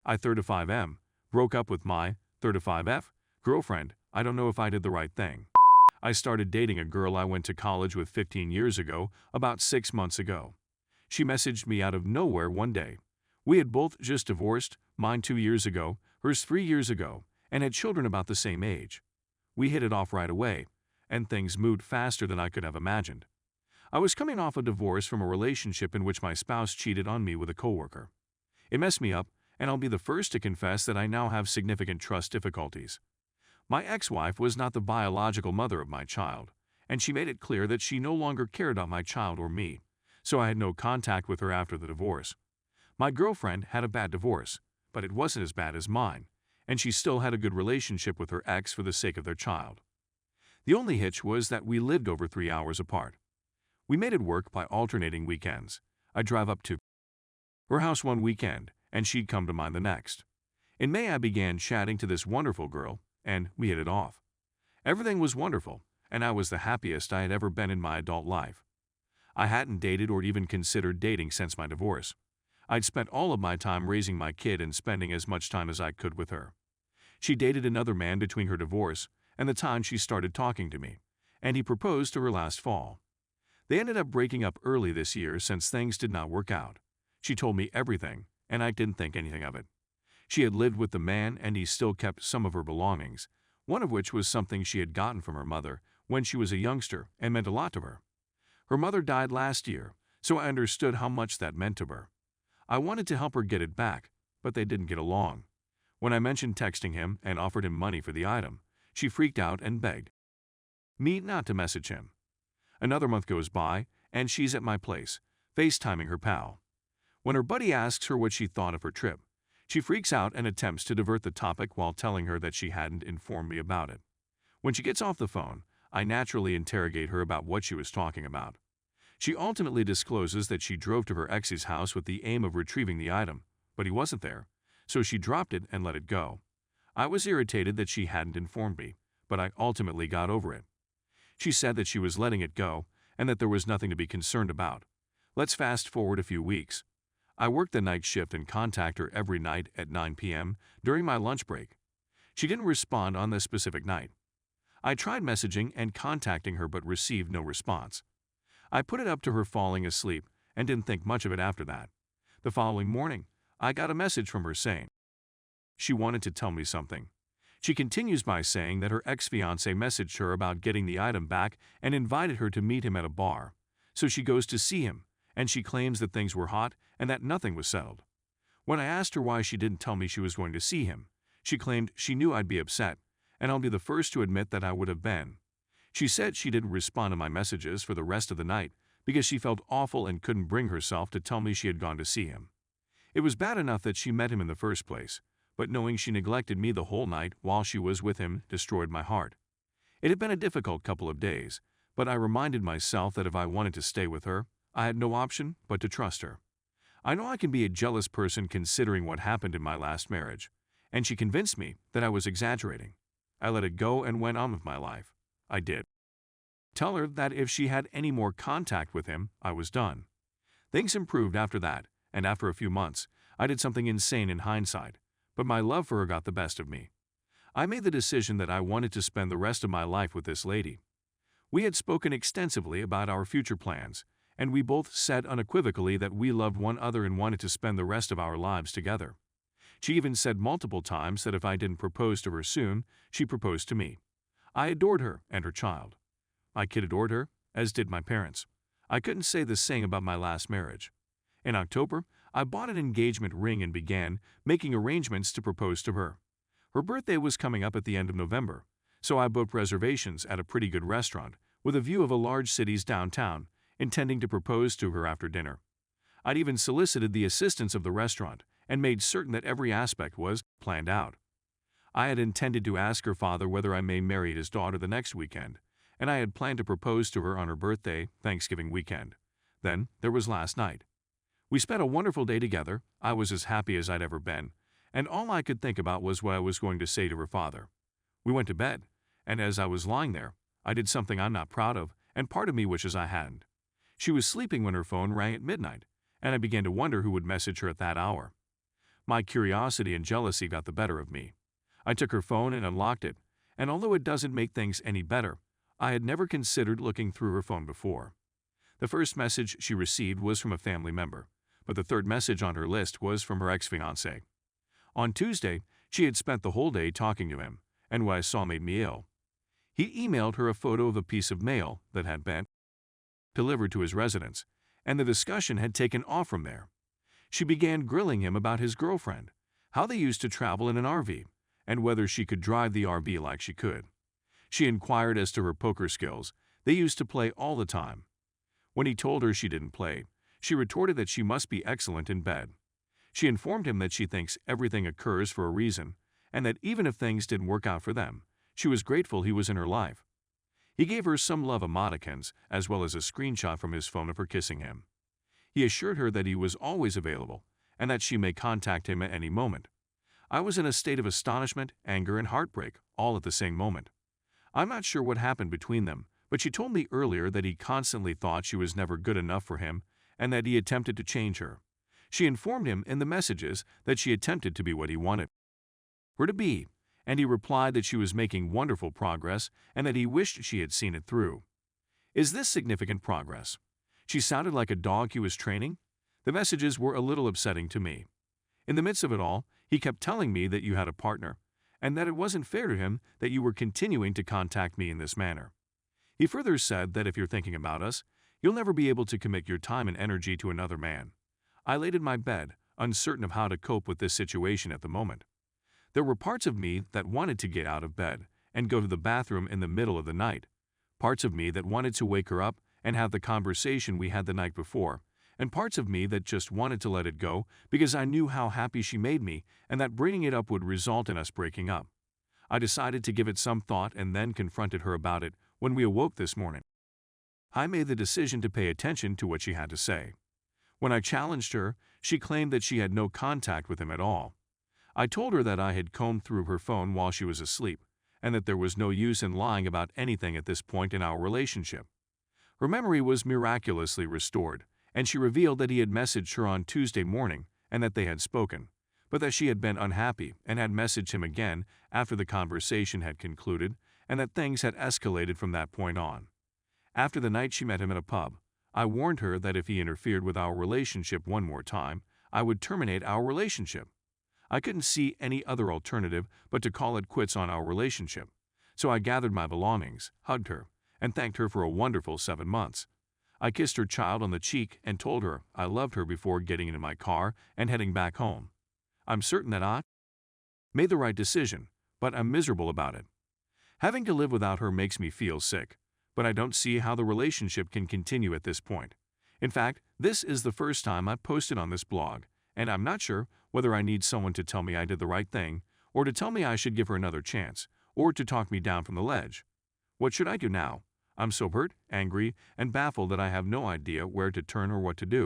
I 35M, broke up with my 35F girlfriend. I don't know if I did the right thing. I started dating a girl I went to college with 15 years ago, about 6 months ago. She messaged me out of nowhere one day. We had both just divorced, mine 2 years ago, hers 3 years ago, and had children about the same age. We hit it off right away, and things moved faster than I could have imagined. I was coming off a divorce from a relationship in which my spouse cheated on me with a coworker. It messed me up, and I'll be the first to confess that I now have significant trust difficulties. My ex-wife was not the biological mother of my child, and she made it clear that she no longer cared about my child or me, so I had no contact with her after the divorce. My girlfriend had a bad divorce, but it wasn't as bad as mine, and she still had a good relationship with her ex for the sake of their child. The only hitch was that we lived over 3 hours apart. We made it work by alternating weekends. I'd drive up to her house one weekend, and she'd come to mine the next. In May, I began chatting to this wonderful girl, and we hit it off. Everything was wonderful, and I was the happiest I had ever been in my adult life. I hadn't dated or even considered dating since my divorce. I'd spent all of my time raising my kid and spending as much time as I could with her. She dated another man between her divorce and the time she started talking to me, and he proposed to her last fall. They ended up breaking up early this year since things did not work out. She told me everything, and I didn't think anything of it. She had lived with the man, and he still kept some of her belongings, one of which was something she had gotten from her mother when she was a youngster and meant a lot to her. Her mother died last year, so I understood how much that meant to her. I wanted to help her get it back, but they didn't get along. When I mentioned texting him and offered him money for the item, she freaked out and begged me not to message him. Another month goes by, and she's at my place, FaceTiming her pal. When her buddy asks her what she thought of her trip, she freaks out and attempts to divert the topic while telling her that she hadn't informed me about it. When she gets off the phone, I naturally interrogate her about what she was talking about. She ultimately discloses that she drove to her ex's house with the aim of retrieving the item, but he wasn't there, so she dropped it and let it go. I was irritated that she hadn't informed me, but I ultimately got over it. She said that she was letting it go and that there was nothing to be concerned about. Let's fast forward a few weeks. I worked the night shift and contact her every night at 9 p.m. during my lunch break. She didn't respond on this specific night. I tried messaging and contacting her but received no response. I put it up to her falling asleep and didn't think much of it after that. The following morning, I got a message from her saying she wanted to tell me something. She continues by saying that her ex-fiancé messaged her about getting the item back and invited her to meet him at a bar. So she goes to see him, and she claims that things were hot and that nothing was settled. When I asked her why she didn't tell me she was going to see him, she claimed she knew I'd be upset, and I'll be the first to admit that I would have been. She said she didn't respond to my messages for the rest of the night because she felt awful and couldn't bring herself to tell me she had gone to see him. It was bad enough that she met him in the first place, but knowing she neglected me the whole night while she was with him destroyed my heart. It had been a difficult couple of days, but I reminded myself that if I wanted to stay with her, I had no option but to trust her. I know I can be a jealous person considering what happened in my last marriage, and she convinced me that I was exaggerating. I let it go and went on with my life. I did tell her that if she had any more contact with him, I was done. Things improved after that, and after a few months, I did something insane in hindsight, but my love for her got the best of me. I made the decision that I wanted to spend the rest of my life with this lady. We had spoken extensively about our future plans, and we both said unequivocally that we loved one another and wanted to spend the rest of our lives together. She even said multiple times that if I didn't propose to her soon, she proposed to me. I adored her and her child. My kid adored her, as did my parents. I couldn't say the same about my last marriage. In October, I bought an engagement ring and began making arrangements to propose to her. Her birthday was coming up at the end of November, so I booked reservations at a pretty good restaurant with a view of a large city's downtown, intending to propose to her after dinner. I'd even solicited the assistance of the restaurant and made certain that every aspect was planned out. I had intended to ask her father whether I may marry his daughter the next weekend, and I had planned to propose to her on her birthday, Thanksgiving weekend. Then there was last night. We spent a wonderful day together. I was as happy as I'd ever been, and all I could think about was what I was going to say to her father. We went to bed, and as I was lying there, I did something I'm not proud of, and part of me wishes I hadn't. She was sleeping when her phone rang at midnight, and I began to wonder who would message her at that hour. My curiosity and jealousy got the better of me. I took her phone and unlocked it, and although it doesn't make things any better, I had never considered looking through her phone before. The first message she received was from a family member, but the third message on her list was from her ex-fiancé. On Tuesday, she had spent the whole day talking to him, and what I saw made me ill. He emailed her a photo of a piece of mail that had been delivered to his residence, and the discussion had taken off from there. She began grilling him about his girlfriend, how they used to travel in an RV, and whether she could drive the RV like she could. She inquired as to her poker skills. They used to play all the time. When he told her she didn't play, she retorted that she must be excellent in bed. She informed him that she thinks everything occurs for a reason, and that even if things didn't work out for them, she was grateful he was in her life. He gave her some love emoticons, as well as a screenshot from his phone of her kissing him. He assured her that he was always available, and that she may contact him at any moment. I was in a state of astonishment, anger, and heartbreak, all at the same moment. I'm not sure what happened between them, but she told me earlier that he constantly thought she was never good enough for him and that he attempted to change her. She informed him in the messages that she attempted to be what he wanted her to be, and he replied that she was making wonderful progress and that he wished she had seen it through. Is this significant progress? She sounded like a dog he was training. The messages were a little upsetting to me. In the midst of it all, he kept telling me that you had a partner, and that it wasn't fair to him that you were continuing to contact me in this manner. He further said that if you're thinking about us, you'll never be able to commit your time and energy to another man. I laid in my bed, uncertain of how to cope with this situation at the moment. There were parts of me that wanted to get out of bed and go to the bathroom in the middle of the night, parts of me that wanted to wake her up and have the conversation we had the night before, and parts of me that just wanted to let it go because I knew how happy she made me and that bringing it up would result in us breaking up. I decided to give it some thought and then confronted her about it when we awoke this morning. I made the decision to pay attention to what she had to say. When I challenged her, she claimed that she had no contact with him at all. I told her that I had combed through her phone while she was asleep, and that there was no use in lying about anything at this point in our relationship. Her memory was miraculously restored, and she revealed that he had messaged her on Tuesday morning and that they had spoken, but that she had been unhappy and had messaged him again after the conversation had concluded, and that things had escalated from that point on. After the night she met him at a pub, I warned her that if he interfered with our relationship one more time, I would terminate our relationship. I couldn't see any other alternative but to call it quits on our relationship, so I gathered my belongings, hugged her, and thanked her for a wonderful 7 months. I kissed her child on the cheek and told her I loved her before getting into my car and heading back home. I'm certain that I made the right decision, but I'm miserable about it. Having to live without her makes me feel sick, but I don't see how the relationship can continue at this point. In fact, this is the first time I've posted on this blog, and I'm not sure whether I need someone to tell me I did the right thing, or to tell me I should give her another chance, or to talk me down from the ledge. What should I do now? I'm so hurt, angry, and baffled that I have no idea where to turn or what to do.